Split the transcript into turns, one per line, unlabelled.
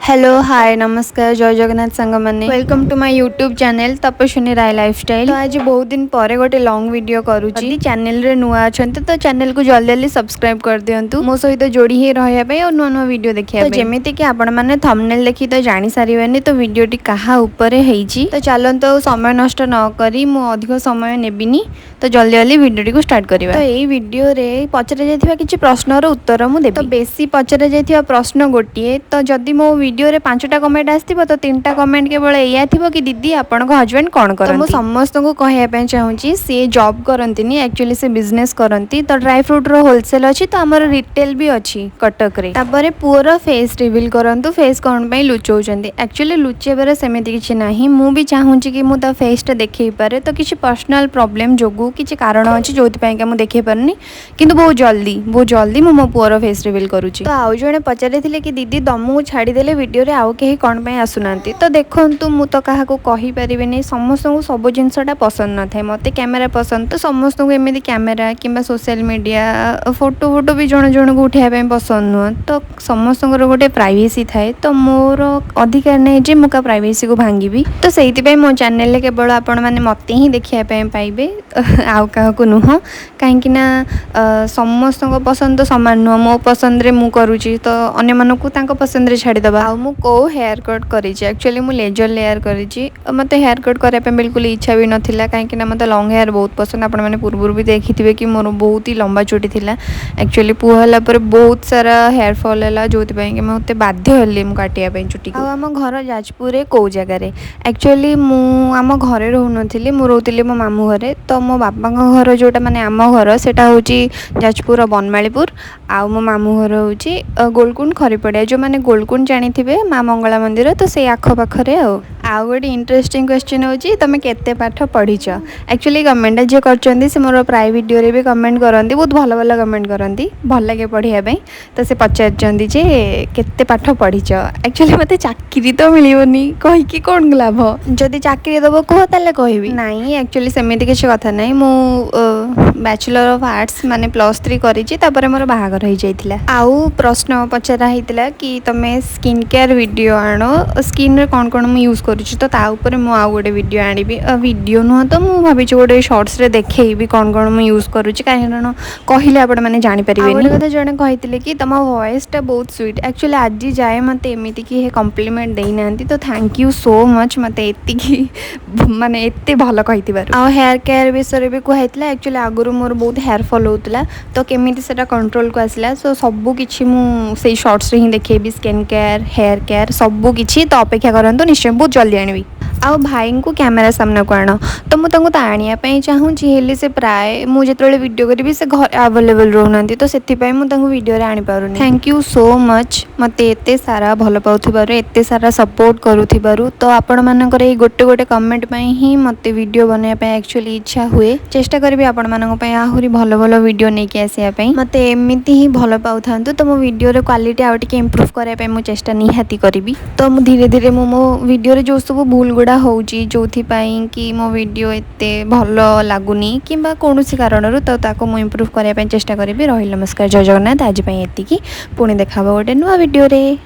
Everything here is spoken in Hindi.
हेलो हाय नमस्कार जय जगन्नाथ सांग मैंने welcome to my YouTube channel Tapaswini Rai lifestyle. तो आज बहुत दिन पर गोटे लॉन्ग वीडियो करुच्ची चैनल रे नुआ अछंत तो चैनल को जल्दी जल्दी सब्सक्राइब कर दियंतु मो सहित जोड़ी ही रहया पे और नुआ नुआ वीडियो देखिया पे। तो जेमिति कि आपण माने थंबनेल देखि तो जानि सारिबेनी तो वीडियोटी कहा ऊपरे हेइची। तो चलंतो समय नष्ट न करी मो अधिक समय नेबिनी तो जल्दी जल्दी वीडियोटी को स्टार्ट करिवा। तो एई वीडियो रे पचरे जायथिबा किछि प्रश्नर उत्तर मु देबी। तो बेसी पचरे जायथिबा प्रश्न गोटिए तो जदी मो वीडियो रे 5टा कमेंट आस्थिबो तो 3टा कमेंट केवल एया थिबो कि दीदी आपनक हस्बैंड कोन करंती। तो मो समस्त को कहया पे चाहूची से जॉब करंतीनी एक्चुअली से बिजनेस करंती। तो ड्राई फ्रूट रो होलसेल अछि तो हमर रिटेल भी अछि कटक रे। तापरे पुअर फेस रिवील करंतु फेस कोन पे लुचौचंती एक्चुअली लुचेबरे सेमिति किछि नाही। मु भी चाहूची कि मु ता फेस टा देखै पारे तो किछि पर्सनल प्रॉब्लम जोगु किछि कारण अछि जोथि पय के मु देखै परनी किंतु बहुत जल्दी मु मो पुअर फेस रिवील करूची। तो आउ जणे पचारे थिले कि दीदी दमु छाडी देले वीडियो रे आउ केही कोन पे आसुनांती। तो देखंतु मु तो काहा को कहि परिबेनी समस्त को सब जिंसटा पसंद न थाए मते कैमरा पसंद तो समस्त को एमिति कैमरा किंबा सोशल मीडिया फोटो भी जण जण को उठाया पे पसंद न। तो समस्त को गोटे प्राइवेसी थाए तो मोर अधिकार नै जे मुका प्राइवेसी को भांगीबी। तो सेहिति पे मो चैनल ले केवल आपण माने मते ही देखिया पे पाइबे आउ काहा को नुह काहे कि ना समस्त को पसंद तो समान न मो पसंद रे मु करूची तो अन्य मन को तांको पसंद रे छाडी दबा। आ मु को हेयर कट करिछि एक्चुअली मु लेजर लेयर करिछि मते हेयर कट करे पे बिल्कुल इच्छा भी नथिला काहे कि ना मते लॉन्ग हेयर बहुत पसंद। आपण माने पूर्व भी देखिथिबे कि मोर बहुत ही लंबा चुटी थिला एक्चुअली पुआ हला पर बहुत सारा हेयर फॉल हला जोति पय कि मते बाध्य हले मु काटिया पे चुटी। आ हम घर जाजपुर रे को जगह रे एक्चुअली मु आम घरे रहु नथिली मु रहउतिली मो मामू घरे। तो मो बापा घर जोटा माने आम घर सेटा होची जाजपुर बनमालीपुर आ मो मामू घर होची गोलकुंड खरीपड़िया। जो माने गोलकुंड जानिथिबे मां मंगला मंदिर तो से आख पाखरे आउ गोटे इंटरेस्टिंग क्वेश्चन होची तमे केते पाठ पढिछ। एक्चुअली कमेंट जे करचंदी से मोर प्राय वीडियो रे भी कमेंट करंती बहुत भलो भलो कमेंट करंती भल लागे पढिया पे। तो से पचारचंदी जे केते पाठ पढिछ एक्चुअली मते चाकरी तो मिलियोनी कहि कि कोन लाभ जदी चाकरी दबो कहो ताले कहबी नाही। एक्चुअली सेमिति किछ कथा नाही मु बैचलर ऑफ आर्ट्स माने +3 करिछि तापरे मोर बाहागर होई जाइथिला। आउ प्रश्न पचरा हितला कि तमे स्किन केयर वीडियो आनो स्किन रे कोन कोन मु यूज करूछि तो ता ऊपर मु आउ गोटे वीडियो आनिबी वीडियो न तो मु भाबी छि गोटे शॉर्ट्स रे देखैबी कोन कोन मु यूज करूछि कारण कहिले आपण माने जानि परिबेनी। गोटे कथा जणे कहितले कि तमा वॉइस टा बहुत स्वीट एक्चुअली आज जाय मते एमिति कि हे कॉम्प्लीमेंट देई नांती तो थैंक यू सो मच मते एति कि माने एते भलो कहितिबार। आ हेयर केयर विषय भी कहैतला एक्चुअली आगुरु मोर बहुत हेयर फॉल होतला तो केमिति सेटा कंट्रोल को आसला सो सब किछि मु सेई शॉर्ट्स रे ही देखैबी स्किन केयर हेयर केयर सब किछि। तो अपेक्षा करंतु निश्चय बहुत जल्दी आनिबी। आ भाई को कैमरा सामने को आण तो मुझे आनिया चाहूँगी हेले से प्राय मुझे जिते वीडियो करी से घर अवेलेबल रोना तो से वीडियो आनी पार। थैंक यू सो मच मत एत सारा भल पाउथिबारु एत सारा सपोर्ट करुथिबारु। तो आपण मानकर ए गोटे गोटे कमेंट ही मत वीडियो बनवाई एक्चुअली इच्छा हुए चेष्टा करी आपण मानक आहरी भल भल वीडियो नहीं कि आसापी मत एमती ही भल पाऊ था। तो मो वीडियो क्वालिटी आउ टिके इम्प्रूव करने मु चेष्टा निहाती करी। तो धीरे धीरे मो वीडियो जो सब भूल गुड़ा होउची जोथिपाई कि मो वीडियो एते भल लागुनी किंबा कोनोसी कारणरू तो ताको मु इम्प्रूव करने चेष्टा करी। रही नमस्कार जय जगन्नाथ आज एतिकी पुणी देखा गोटे नुआ वीडियो रे।